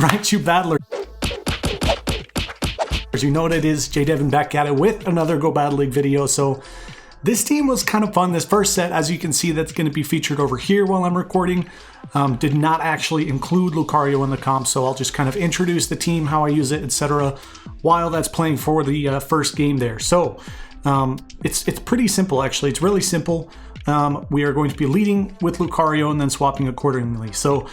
Alright, you battlers. As you know, it is JayDevin back at it with another Go Battle League video. So this team was kind of fun. This first set, as you can see, that's going to be featured over here while I'm recording, did not actually include Lucario in the comp, so I'll just kind of introduce the team, how I use it, etc., while that's playing for the first game there. So it's pretty simple, actually. It's really simple. We are going to be leading with Lucario and then swapping accordingly. So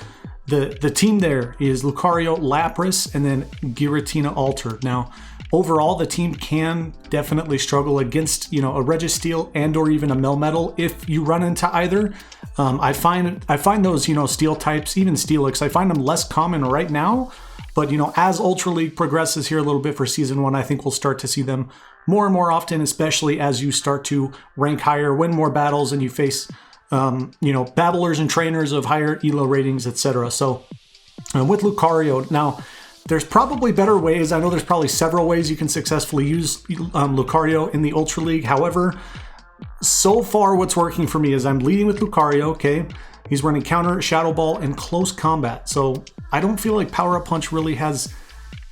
the team there is Lucario, Lapras, and then Giratina Altered. Now, overall, the team can definitely struggle against, a Registeel and or even a Melmetal if you run into either. I find those, steel types, even Steelix, I find them less common right now. But, as Ultra League progresses here a little bit for Season 1, I think we'll start to see them more and more often, especially as you start to rank higher, win more battles, and you face, battlers and trainers of higher ELO ratings, etc. So with Lucario, now, there's probably better ways. I know there's probably several ways you can successfully use Lucario in the Ultra League. However, so far what's working for me is I'm leading with Lucario, okay? He's running counter, Shadow Ball, and close combat. So I don't feel like Power Up Punch really has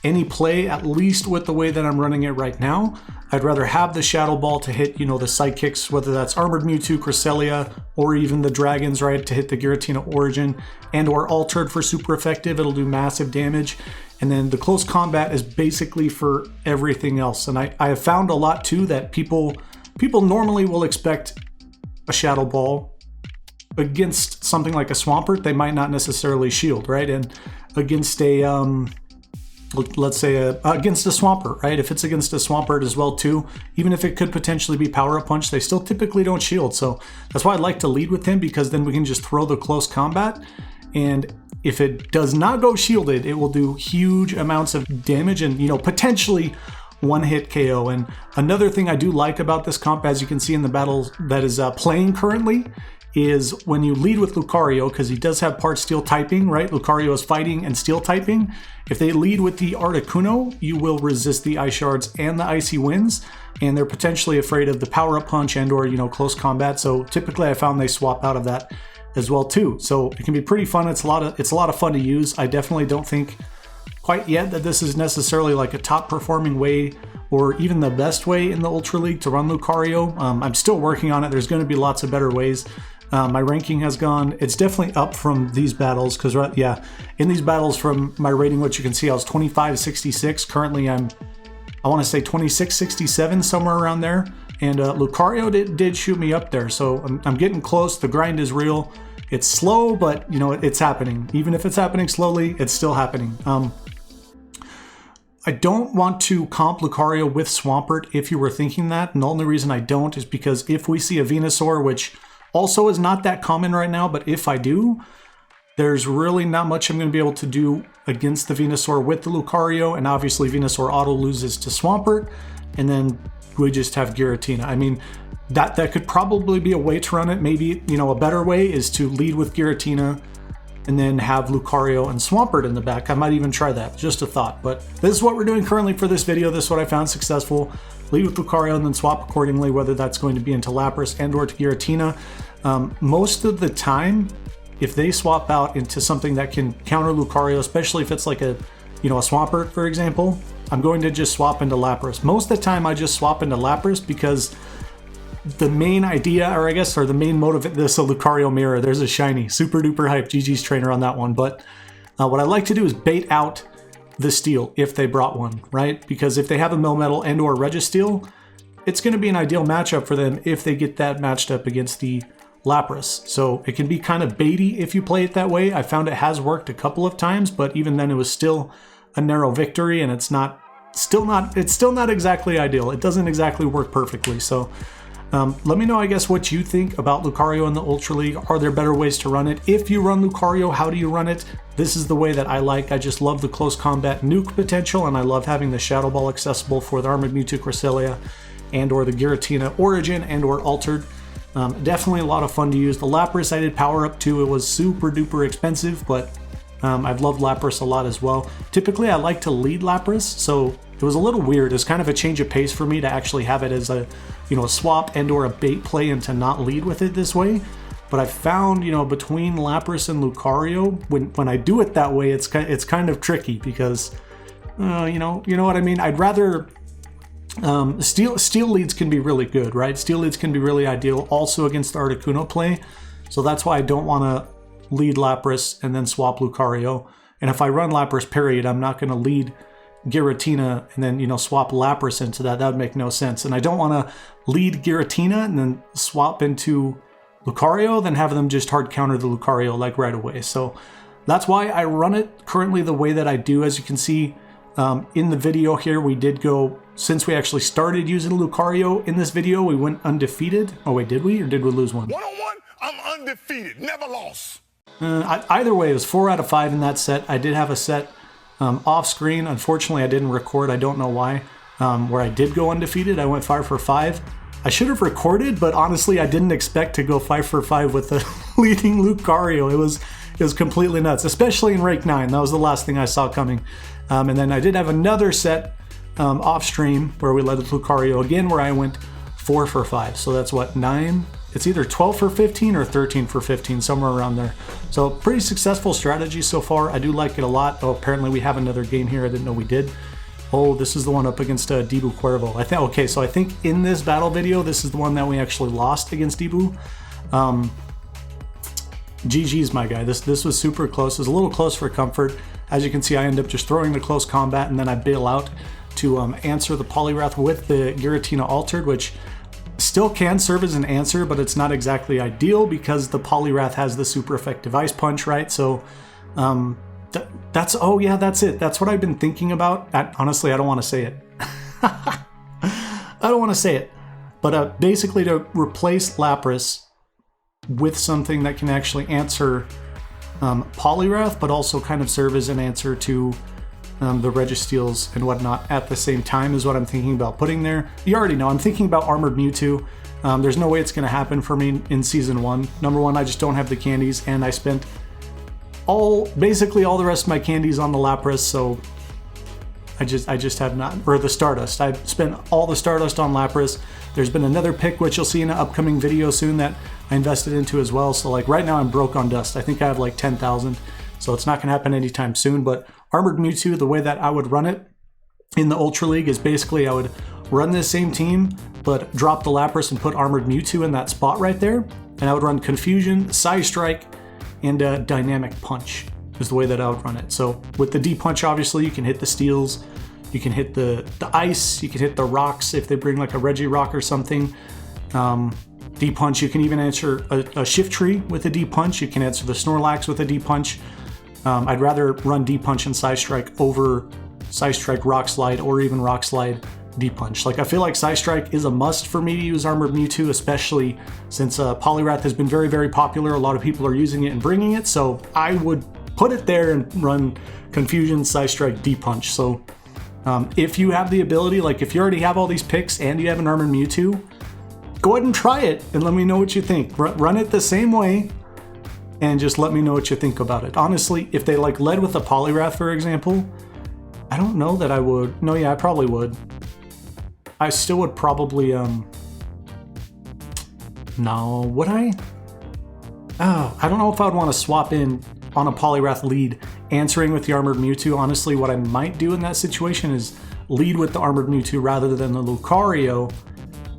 any play, at least with the way that I'm running it right now. I'd rather have the Shadow Ball to hit, the sidekicks, whether that's Armored Mewtwo, Cresselia, or even the Dragons, right, to hit the Giratina Origin, and or Altered for super effective. It'll do massive damage. And then the close combat is basically for everything else. And I have found a lot too that people normally will expect a Shadow Ball against something like a Swampert. They might not necessarily shield, right? And against a let's say against a Swampert, right? If it's against a Swampert as well too, even if it could potentially be Power Up Punch, they still typically don't shield. So that's why I like to lead with him, because then we can just throw the close combat, and if it does not go shielded, it will do huge amounts of damage and, potentially one-hit KO. And another thing I do like about this comp, as you can see in the battle that is playing currently, is when you lead with Lucario, because he does have part steel typing, right? Lucario is fighting and steel typing. If they lead with the Articuno, you will resist the Ice Shards and the Icy Winds, and they're potentially afraid of the Power Up Punch and or, close combat. So typically I found they swap out of that as well too. So it can be pretty fun. It's a lot of fun to use. I definitely don't think quite yet that this is necessarily like a top performing way or even the best way in the Ultra League to run Lucario. I'm still working on it. There's going to be lots of better ways. My ranking has gone, it's definitely up from these battles, because in these battles from my rating, what you can see, I was 2566. Currently I want to say 2667, somewhere around there. And Lucario did shoot me up there, so I'm getting close. The grind is real. It's slow, but it's happening. Even if it's happening slowly, it's still happening. I don't want to comp Lucario with Swampert if you were thinking that, and the only reason I don't is because if we see a Venusaur, which also is not that common right now, but if I do, there's really not much I'm going to be able to do against the Venusaur with the Lucario, and obviously Venusaur auto loses to Swampert, and then we just have Giratina. I mean, that could probably be a way to run it. Maybe, a better way is to lead with Giratina and then have Lucario and Swampert in the back. I might even try that, just a thought. But this is what we're doing currently for this video. This is what I found successful. Lead with Lucario and then swap accordingly, whether that's going to be into Lapras and or to Giratina. Most of the time, if they swap out into something that can counter Lucario, especially if it's like a Swampert, for example, I'm going to just swap into Lapras. Most of the time I just swap into Lapras because the main idea, or the main motive, this is a Lucario mirror. There's a shiny, super duper hype, GG's trainer on that one. But what I like to do is bait out the steel if they brought one, right? Because if they have a Melmetal and or Registeel, it's going to be an ideal matchup for them if they get that matched up against the Lapras. So it can be kind of baity if you play it that way. I found it has worked a couple of times, but even then it was still a narrow victory, and it's still not exactly ideal. It doesn't exactly work perfectly. So let me know, I guess, what you think about Lucario in the Ultra League. Are there better ways to run it? If you run Lucario, how do you run it? This is the way that I like. I just love the close combat nuke potential, and I love having the Shadow Ball accessible for the Armored Mewtwo, Cresselia, and or the Giratina Origin and or Altered. Definitely a lot of fun to use. The Lapras I did power up to. It was super duper expensive, but I've loved Lapras a lot as well. Typically I like to lead Lapras, so it was a little weird. It's kind of a change of pace for me to actually have it as a swap and or a bait play and to not lead with it this way. But I found, you know, between Lapras and Lucario, when I do it that way, it's kind of tricky because, you know what I mean. I'd rather steel leads can be really good, right? Steel leads can be really ideal also against the Articuno play. So that's why I don't want to lead Lapras and then swap Lucario. And if I run Lapras period, I'm not going to lead Giratina and then, you know, swap Lapras into that. That would make no sense. And I don't want to lead Giratina and then swap into Lucario, then have them just hard counter the Lucario like right away. So that's why I run it currently the way that I do. As you can see in the video here, we did go, since we actually started using Lucario in this video, we went undefeated. Oh wait, did we? Or did we lose one? One-on-one, I'm undefeated, never lost. Either way, it was 4 out of 5 in that set. I did have a set off screen. Unfortunately, I didn't record. I don't know why. Where I did go undefeated, I went 5 for 5. I should have recorded, but honestly, I didn't expect to go 5 for 5 with the leading Lucario. It was completely nuts, especially in Rank 9. That was the last thing I saw coming. And then I did have another set off stream where we led with Lucario again, where I went 4 for 5. So that's what, 9? It's either 12 for 15 or 13 for 15, somewhere around there. So pretty successful strategy so far. I do like it a lot. Oh, apparently we have another game here. I didn't know we did. Oh, this is the one up against Debu Cuervo. Okay, so I think in this battle video, this is the one that we actually lost against Debu. GG's, my guy. This was super close. It was a little close for comfort. As you can see, I end up just throwing the close combat, and then I bail out to answer the Poliwrath with the Giratina Altered, which still can serve as an answer, but it's not exactly ideal because the Poliwrath has the super effective Ice Punch, right? So, oh yeah, that's it. That's what I've been thinking about. Honestly, I don't want to say it. I don't want to say it. But basically to replace Lapras with something that can actually answer Poliwrath, but also kind of serve as an answer to the Registeals and whatnot at the same time is what I'm thinking about putting there. You already know, I'm thinking about Armored Mewtwo. There's no way it's going to happen for me in Season 1. Number one, I just don't have the candies, and I spent basically all the rest of my candies on the Lapras, so I just have not, or the Stardust. I've spent all the Stardust on Lapras. There's been another pick, which you'll see in an upcoming video soon, that I invested into as well. So like right now I'm broke on dust. I think I have like 10,000, so it's not gonna happen anytime soon. But Armored Mewtwo, the way that I would run it in the Ultra League is basically I would run this same team, but drop the Lapras and put Armored Mewtwo in that spot right there. And I would run Confusion, Psy Strike, and Dynamic Punch is the way that I would run it. So with the D-Punch, obviously, you can hit the steals, you can hit the ice, you can hit the rocks if they bring like a Regirock or something. D-Punch, you can even answer a Shift Tree with a D-Punch, you can answer the Snorlax with a D-Punch. I'd rather run D-Punch and Psy Strike over Psy Strike, Rock Slide, or even Rock Slide, D-Punch. Like I feel like Psy Strike is a must for me to use Armored Mewtwo, especially since Poliwrath has been very, very popular. A lot of people are using it and bringing it, so I would put it there and run Confusion, Psy Strike, D-Punch. So if you have the ability, like if you already have all these picks and you have an Armored Mewtwo, go ahead and try it and let me know what you think. Run it the same way and just let me know what you think about it. Honestly, if they like led with a Poliwrath, for example, I don't know that I would. No, yeah, I probably would. I still would probably, no, would I? Oh, I don't know if I would want to swap in on a Poliwrath lead, answering with the Armored Mewtwo. Honestly, what I might do in that situation is lead with the Armored Mewtwo rather than the Lucario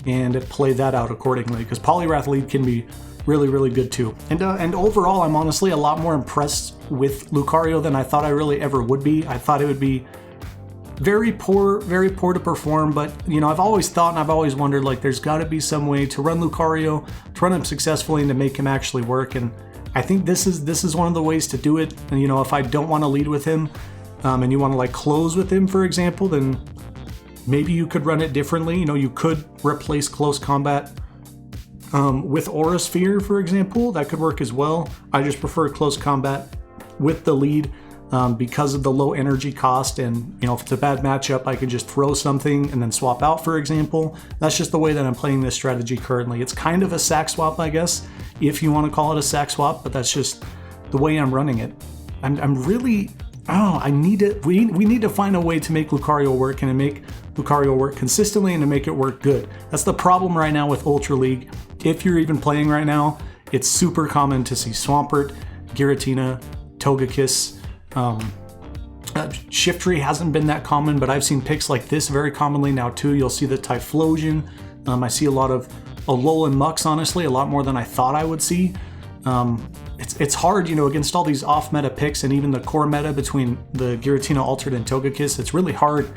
and play that out accordingly, because Poliwrath lead can be really, really good too. And overall, I'm honestly a lot more impressed with Lucario than I thought I really ever would be. I thought it would be very poor to perform, but you know, I've always thought and I've always wondered, like, there's got to be some way to run Lucario, to run him successfully and to make him actually work. And I think this is one of the ways to do it. And you know, if I don't want to lead with him, and you want to like close with him, for example, then maybe you could run it differently. You know, you could replace close combat with Aura Sphere, for example. That could work as well. I just prefer close combat with the lead. Because of the low energy cost, and you know, if it's a bad matchup, I can just throw something and then swap out, for example. That's just the way that I'm playing this strategy currently. It's kind of a sack swap, I guess, if you want to call it a sack swap, but that's just the way I'm running it. I'm really, we need to find a way to make Lucario work, and to make Lucario work consistently and to make it work good. That's the problem right now with Ultra League. If you're even playing right now, it's super common to see Swampert, Giratina, Togekiss. Shiftry hasn't been that common, but I've seen picks like this very commonly now too. You'll see the Typhlosion. I see a lot of Alolan Mux, honestly, a lot more than I thought I would see. It's hard, you know, against all these off-meta picks and even the core meta between the Giratina Altered and Togekiss. It's really hard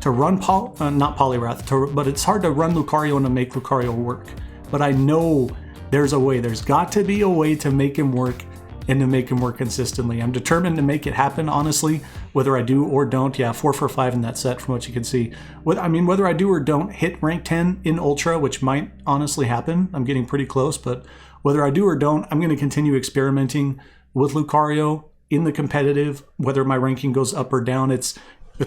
to run not Poliwrath, but it's hard to run Lucario and to make Lucario work. But I know there's a way. There's got to be a way to make him work and to make him work consistently. I'm determined to make it happen, honestly, whether I do or don't. Yeah, 4 for 5 in that set from what you can see. Whether I do or don't hit rank 10 in Ultra, which might honestly happen. I'm getting pretty close, but whether I do or don't, I'm going to continue experimenting with Lucario in the competitive, whether my ranking goes up or down. It's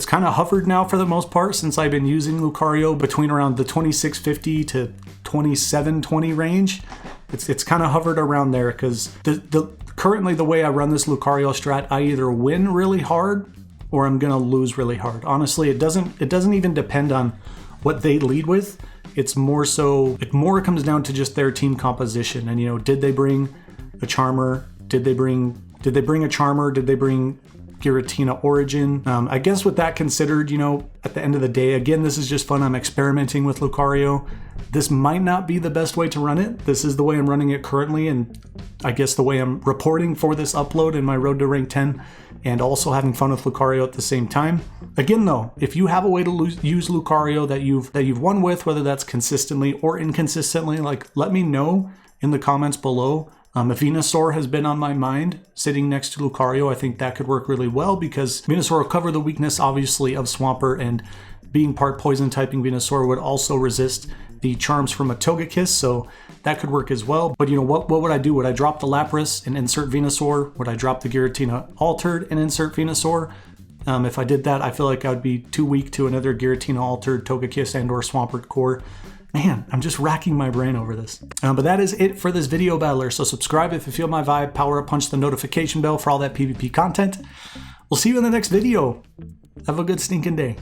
kind of hovered now for the most part since I've been using Lucario between around the 2650 to 2720 range. It's kind of hovered around there because currently the way I run this Lucario strat, I either win really hard or I'm gonna lose really hard. Honestly, it doesn't even depend on what they lead with. It's more so, it more comes down to just their team composition. And, you know, did they bring a Charmer? Did they bring a Charmer? Did they bring Giratina Origin? I guess with that considered, you know, at the end of the day, again, this is just fun. I'm experimenting with Lucario. This might not be the best way to run it. This is the way I'm running it currently, and I guess the way I'm reporting for this upload in my road to rank 10, and also having fun with Lucario at the same time. Again though, if you have a way to use Lucario that you've won with, whether that's consistently or inconsistently, like, let me know in the comments below. If Venusaur has been on my mind sitting next to Lucario, I think that could work really well because Venusaur will cover the weakness, obviously, of Swampert, and being part poison typing Venusaur would also resist the charms from a Togekiss, so that could work as well. But, you know, what would I do? Would I drop the Lapras and insert Venusaur? Would I drop the Giratina Altered and insert Venusaur? If I did that, I feel like I would be too weak to another Giratina Altered, Togekiss, and or Swampert core. Man, I'm just racking my brain over this. But that is it for this video, battler. So subscribe if you feel my vibe. Power up, punch the notification bell for all that PvP content. We'll see you in the next video. Have a good stinking day.